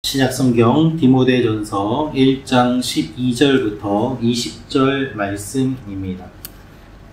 신약성경 디모데전서 1장 12절부터 20절 말씀입니다.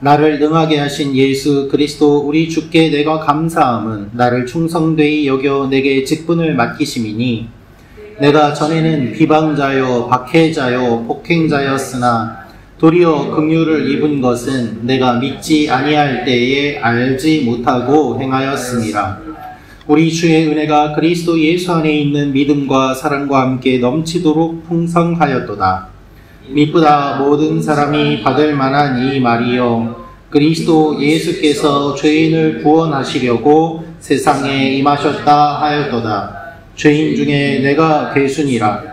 나를 능하게 하신 예수 그리스도 우리 주께 내가 감사함은 나를 충성되이 여겨 내게 직분을 맡기심이니 내가 전에는 비방자요 박해자요 폭행자였으나 도리어 긍휼을 입은 것은 내가 믿지 아니할 때에 알지 못하고 행하였음이라. 우리 주의 은혜가 그리스도 예수 안에 있는 믿음과 사랑과 함께 넘치도록 풍성하였도다. 미쁘다 모든 사람이 받을 만한 이 말이요 그리스도 예수께서 죄인을 구원하시려고 세상에 임하셨다 하였도다. 죄인 중에 내가 괴순이라.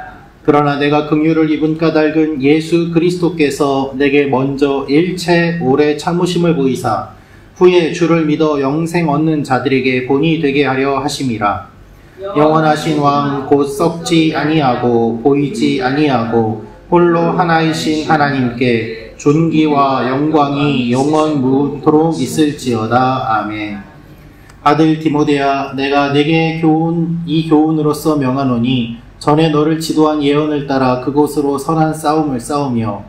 그러나 내가 긍휼을 입은 까닭은 예수 그리스도께서 내게 먼저 일체 오래 참으심을 보이사 후에 주를 믿어 영생 얻는 자들에게 본이 되게 하려 하심이라. 영원하신 왕 곧 썩지 아니하고 보이지 아니하고 홀로 하나이신 하나님께 존귀와 영광이 영원 무토록 있을지어다. 아멘. 아들 디모데야, 내가 네게 이 교훈으로서 명하노니 전에 너를 지도한 예언을 따라 그곳으로 선한 싸움을 싸우며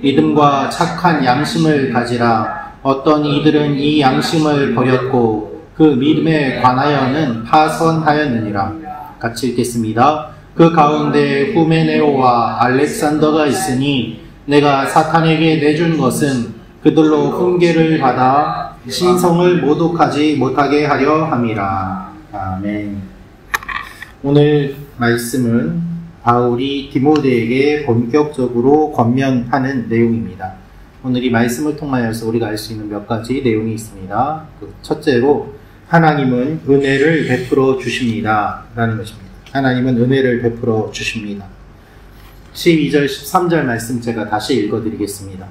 믿음과 착한 양심을 가지라. 어떤 이들은 이 양심을 버렸고 그 믿음에 관하여는 파선하였느니라. 같이 읽겠습니다. 그 가운데 후메네오와 알렉산더가 있으니 내가 사탄에게 내준 것은 그들로 훈계를 받아 신성을 모독하지 못하게 하려 함이라. 아멘. 오늘 말씀은 바울이 디모데에게 본격적으로 권면하는 내용입니다. 오늘 이 말씀을 통하여서 우리가 알 수 있는 몇 가지 내용이 있습니다. 첫째로 하나님은 은혜를 베풀어 주십니다 라는 것입니다. 하나님은 은혜를 베풀어 주십니다. 12절 13절 말씀 제가 다시 읽어드리겠습니다.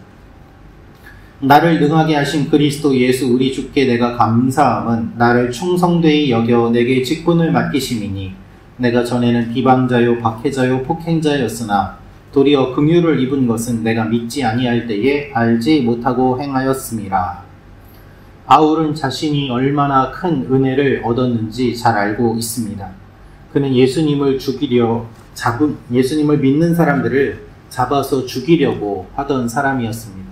나를 능하게 하신 그리스도 예수 우리 주께 내가 감사함은 나를 충성되이 여겨 내게 직분을 맡기심이니 내가 전에는 비방자요 박해자요 폭행자였으나 도리어 긍휼을 입은 것은 내가 믿지 아니할 때에 알지 못하고 행하였음이라. 바울은 자신이 얼마나 큰 은혜를 얻었는지 잘 알고 있습니다. 그는 예수님을 믿는 사람들을 잡아서 죽이려고 하던 사람이었습니다.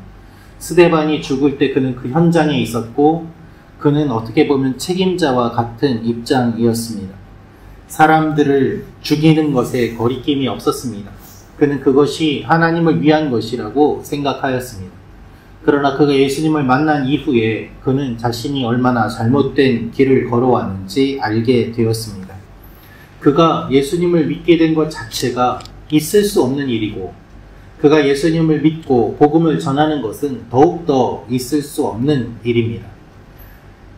스데반이 죽을 때 그는 그 현장에 있었고 그는 어떻게 보면 책임자와 같은 입장이었습니다. 사람들을 죽이는 것에 거리낌이 없었습니다. 그는 그것이 하나님을 위한 것이라고 생각하였습니다. 그러나 그가 예수님을 만난 이후에 그는 자신이 얼마나 잘못된 길을 걸어왔는지 알게 되었습니다. 그가 예수님을 믿게 된 것 자체가 있을 수 없는 일이고 그가 예수님을 믿고 복음을 전하는 것은 더욱더 있을 수 없는 일입니다.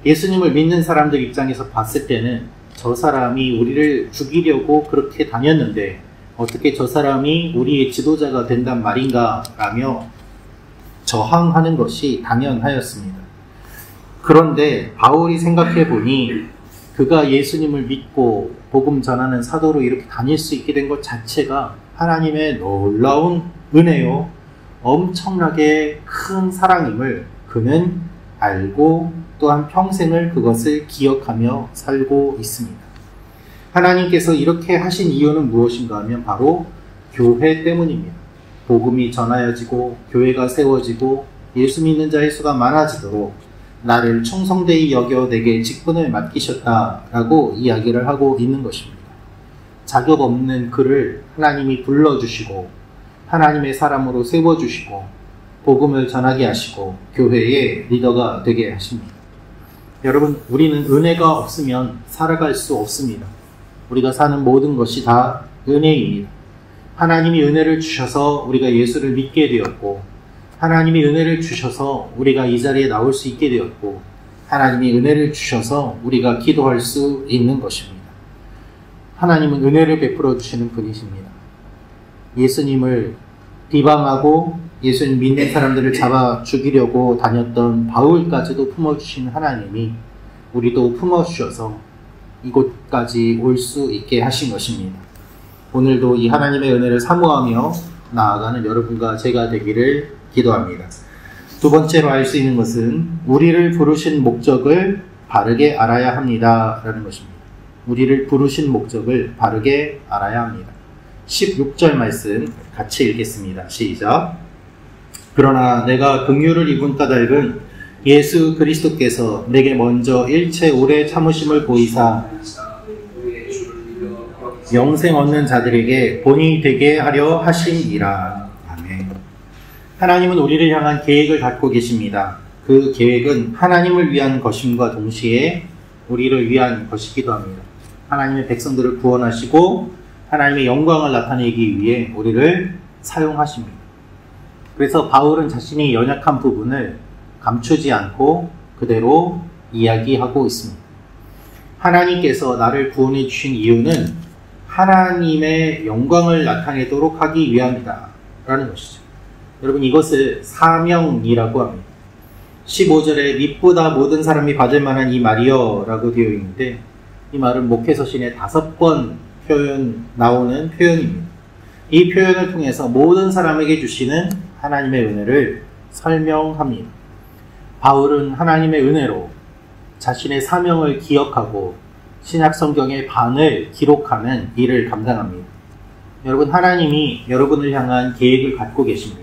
예수님을 믿는 사람들 입장에서 봤을 때는 저 사람이 우리를 죽이려고 그렇게 다녔는데 어떻게 저 사람이 우리의 지도자가 된단 말인가 라며 저항하는 것이 당연하였습니다. 그런데 바울이 생각해 보니 그가 예수님을 믿고 복음 전하는 사도로 이렇게 다닐 수 있게 된 것 자체가 하나님의 놀라운 은혜요 엄청나게 큰 사랑임을 그는 알고 또한 평생을 그것을 기억하며 살고 있습니다. 하나님께서 이렇게 하신 이유는 무엇인가 하면 바로 교회 때문입니다. 복음이 전하여지고 교회가 세워지고 예수 믿는 자의 수가 많아지도록 나를 충성되이 여겨 내게 직분을 맡기셨다라고 이야기를 하고 있는 것입니다. 자격 없는 그를 하나님이 불러주시고 하나님의 사람으로 세워주시고 복음을 전하게 하시고 교회의 리더가 되게 하십니다. 여러분, 우리는 은혜가 없으면 살아갈 수 없습니다. 우리가 사는 모든 것이 다 은혜입니다. 하나님이 은혜를 주셔서 우리가 예수를 믿게 되었고 하나님이 은혜를 주셔서 우리가 이 자리에 나올 수 있게 되었고 하나님이 은혜를 주셔서 우리가 기도할 수 있는 것입니다. 하나님은 은혜를 베풀어 주시는 분이십니다. 예수님을 비방하고 예수님 믿는 사람들을 잡아 죽이려고 다녔던 바울까지도 품어주신 하나님이 우리도 품어주셔서 이곳까지 올 수 있게 하신 것입니다. 오늘도 이 하나님의 은혜를 사모하며 나아가는 여러분과 제가 되기를 기도합니다. 두 번째로 알 수 있는 것은 우리를 부르신 목적을 바르게 알아야 합니다 라는 것입니다. 우리를 부르신 목적을 바르게 알아야 합니다. 16절 말씀 같이 읽겠습니다. 시작. 그러나 내가 긍휼을 입은 까닭은 예수 그리스도께서 내게 먼저 일체 오래 참으심을 보이사 영생 얻는 자들에게 본이 되게 하려 하심이라. 아멘. 하나님은 우리를 향한 계획을 갖고 계십니다. 그 계획은 하나님을 위한 것임과 동시에 우리를 위한 것이기도 합니다. 하나님의 백성들을 구원하시고 하나님의 영광을 나타내기 위해 우리를 사용하십니다. 그래서 바울은 자신의 연약한 부분을 감추지 않고 그대로 이야기하고 있습니다. 하나님께서 나를 구원해 주신 이유는 하나님의 영광을 나타내도록 하기 위함이다 라는 것이죠. 여러분, 이것을 사명이라고 합니다. 15절에 믿보다 모든 사람이 받을 만한 이 말이여 라고 되어 있는데, 이 말은 목회서신에 5번 나오는 표현입니다. 이 표현을 통해서 모든 사람에게 주시는 하나님의 은혜를 설명합니다. 바울은 하나님의 은혜로 자신의 사명을 기억하고 신약 성경의 반을 기록하는 일을 감당합니다. 여러분, 하나님이 여러분을 향한 계획을 갖고 계십니다.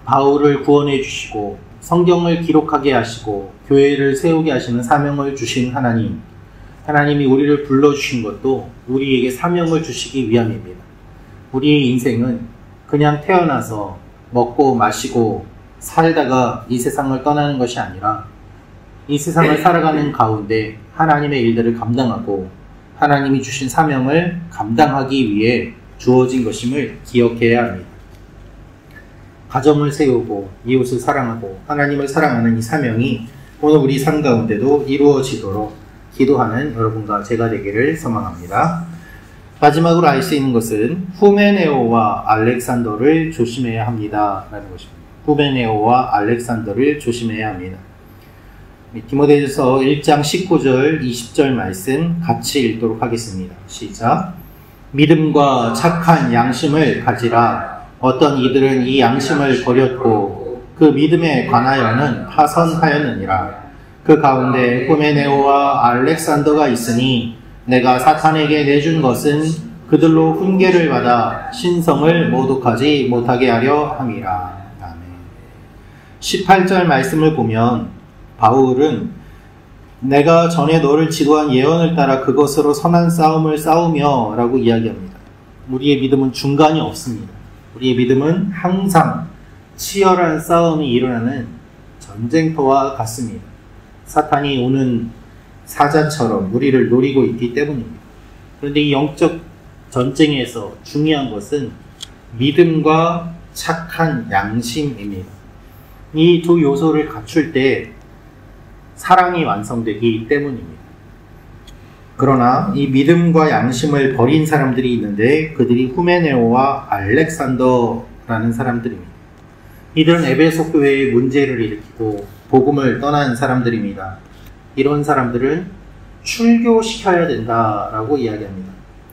바울을 구원해 주시고 성경을 기록하게 하시고 교회를 세우게 하시는 사명을 주신 하나님, 하나님이 우리를 불러주신 것도 우리에게 사명을 주시기 위함입니다. 우리의 인생은 그냥 태어나서 먹고 마시고 살다가 이 세상을 떠나는 것이 아니라 이 세상을 살아가는 가운데 하나님의 일들을 감당하고 하나님이 주신 사명을 감당하기 위해 주어진 것임을 기억해야 합니다. 가정을 세우고 이웃을 사랑하고 하나님을 사랑하는 이 사명이 오늘 우리 삶 가운데도 이루어지도록 기도하는 여러분과 제가 되기를 소망합니다. 마지막으로 알 수 있는 것은 후메네오와 알렉산더를 조심해야 합니다 라는 것입니다. 후메네오와 알렉산더를 조심해야 합니다. 디모데전서 1장 19절 20절 말씀 같이 읽도록 하겠습니다. 시작. 믿음과 착한 양심을 가지라. 어떤 이들은 이 양심을 버렸고 그 믿음에 관하여는 파선하였느니라. 그 가운데 후메네오와 알렉산더가 있으니 내가 사탄에게 내준 것은 그들로 훈계를 받아 신성을 모독하지 못하게 하려 함이라. 아멘. 18절 말씀을 보면 바울은 내가 전에 너를 지도한 예언을 따라 그것으로 선한 싸움을 싸우며 라고 이야기합니다. 우리의 믿음은 중간이 없습니다. 우리의 믿음은 항상 치열한 싸움이 일어나는 전쟁터와 같습니다. 사탄이 오는 사자처럼 우리를 노리고 있기 때문입니다. 그런데 이 영적 전쟁에서 중요한 것은 믿음과 착한 양심입니다. 이 두 요소를 갖출 때 사랑이 완성되기 때문입니다. 그러나 이 믿음과 양심을 버린 사람들이 있는데 그들이 후메네오와 알렉산더라는 사람들입니다. 이들은 에베소 교회의 문제를 일으키고 복음을 떠난 사람들입니다. 이런 사람들은 출교시켜야 된다라고 이야기합니다.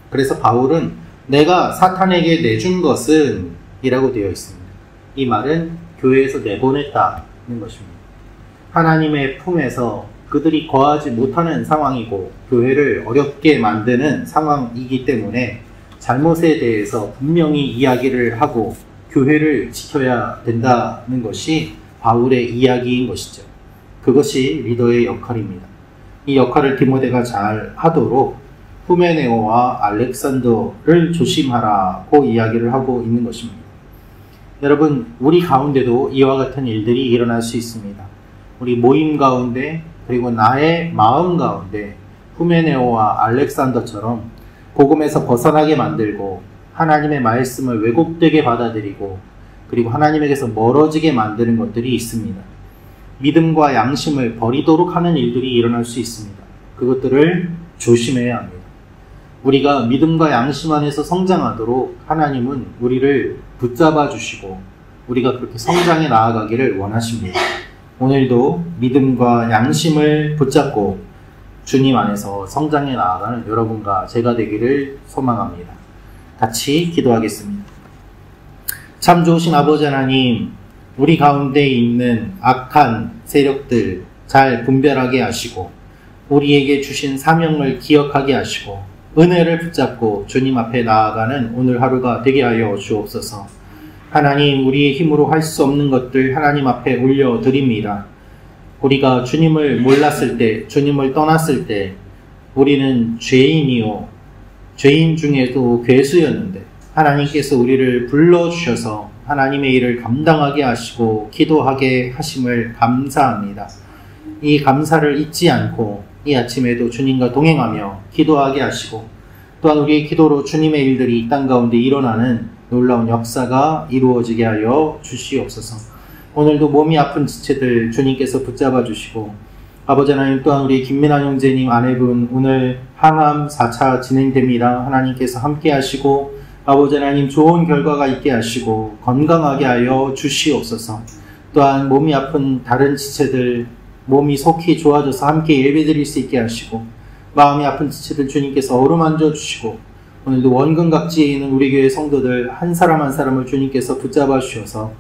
그래서 바울은 내가 사탄에게 내준 것은 이라고 되어 있습니다. 이 말은 교회에서 내보냈다는 것입니다. 하나님의 품에서 그들이 거하지 못하는 상황이고 교회를 어렵게 만드는 상황이기 때문에 잘못에 대해서 분명히 이야기를 하고 교회를 지켜야 된다는 것이 바울의 이야기인 것이죠. 그것이 리더의 역할입니다. 이 역할을 디모데가 잘 하도록 후메네오와 알렉산더를 조심하라고 이야기를 하고 있는 것입니다. 여러분, 우리 가운데도 이와 같은 일들이 일어날 수 있습니다. 우리 모임 가운데 그리고 나의 마음 가운데 후메네오와 알렉산더처럼 복음에서 벗어나게 만들고 하나님의 말씀을 왜곡되게 받아들이고 그리고 하나님에게서 멀어지게 만드는 것들이 있습니다. 믿음과 양심을 버리도록 하는 일들이 일어날 수 있습니다. 그것들을 조심해야 합니다. 우리가 믿음과 양심 안에서 성장하도록 하나님은 우리를 붙잡아 주시고 우리가 그렇게 성장해 나아가기를 원하십니다. 오늘도 믿음과 양심을 붙잡고 주님 안에서 성장해 나아가는 여러분과 제가 되기를 소망합니다. 같이 기도하겠습니다. 참 좋으신 아버지 하나님, 우리 가운데 있는 악한 세력들 잘 분별하게 하시고 우리에게 주신 사명을 기억하게 하시고 은혜를 붙잡고 주님 앞에 나아가는 오늘 하루가 되게 하여 주옵소서. 하나님, 우리의 힘으로 할 수 없는 것들 하나님 앞에 올려드립니다. 우리가 주님을 몰랐을 때, 주님을 떠났을 때 우리는 죄인이요, 죄인 중에도 괴수였는데 하나님께서 우리를 불러주셔서 하나님의 일을 감당하게 하시고 기도하게 하심을 감사합니다. 이 감사를 잊지 않고 이 아침에도 주님과 동행하며 기도하게 하시고 또한 우리의 기도로 주님의 일들이 이 땅 가운데 일어나는 놀라운 역사가 이루어지게 하여 주시옵소서. 오늘도 몸이 아픈 지체들 주님께서 붙잡아 주시고 아버지 하나님, 또한 우리 김민아 형제님 아내분 오늘 항암 4차 진행됩니다. 하나님께서 함께 하시고 아버지 하나님 좋은 결과가 있게 하시고 건강하게 하여 주시옵소서. 또한 몸이 아픈 다른 지체들 몸이 속히 좋아져서 함께 예배드릴 수 있게 하시고 마음이 아픈 지체들 주님께서 어루만져 주시고 오늘도 원근각지에 있는 우리 교회 성도들 한 사람 한 사람을 주님께서 붙잡아 주셔서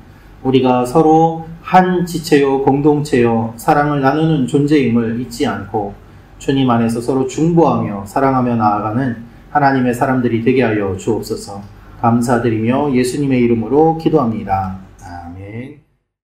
우리가 서로 한 지체요 공동체요 사랑을 나누는 존재임을 잊지 않고 주님 안에서 서로 중보하며 사랑하며 나아가는 하나님의 사람들이 되게 하여 주옵소서. 감사드리며 예수님의 이름으로 기도합니다. 아멘.